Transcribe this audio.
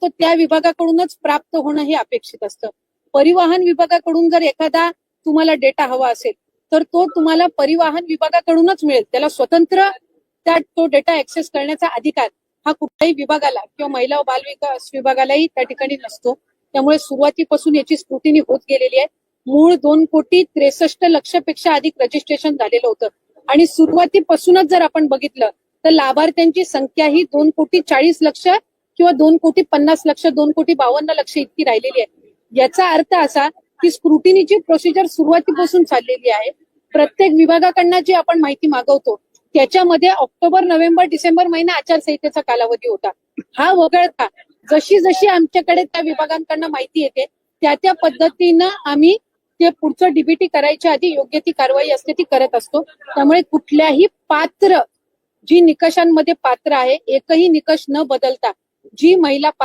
तो त्या विभागाकडूनच प्राप्त होणं हे अपेक्षित असतं. परिवहन विभागाकडून जर एखादा तुम्हाला डेटा हवा असेल तर तो तुम्हाला परिवहन विभागाकडूनच मिळेल. त्याला स्वतंत्र तो डेटा ऍक्सेस करण्याचा अधिकार हा कुठल्याही विभागाला किंवा महिला व बाल विकास विभागालाही त्या ठिकाणी नसतो. त्यामुळे सुरुवातीपासून याची स्क्रुटिनी होत गेलेली आहे. मूळ 2,63,00,000 पेक्षा अधिक रजिस्ट्रेशन झालेलं होतं आणि सुरुवातीपासूनच जर आपण बघितलं तर लाभार्थ्यांची संख्या ही 2,40,00,000 किंवा 2,50,00,000 2,52,00,000 इतकी राहिलेली आहे. याचा अर्थ असा की स्क्रुटिनीची प्रोसिजर सुरुवातीपासून चाललेली आहे. प्रत्येक विभागाकडनं जी आपण माहिती मागवतो त्याच्यामध्ये ऑक्टोबर, नोव्हेंबर, डिसेंबर महिना आचारसंहितेचा कालावधी होता. हा वगळता जशी जशी आमच्याकडे त्या विभागांकडनं माहिती येते त्या पद्धतीनं आम्ही ते पुढचं डीबीटी करायच्या आधी योग्य ती कारवाई असते ती करत असतो. त्यामुळे कुठल्याही पात्र जी निकषांमध्ये पात्र आहे एकही निकष न बदलता जी महिला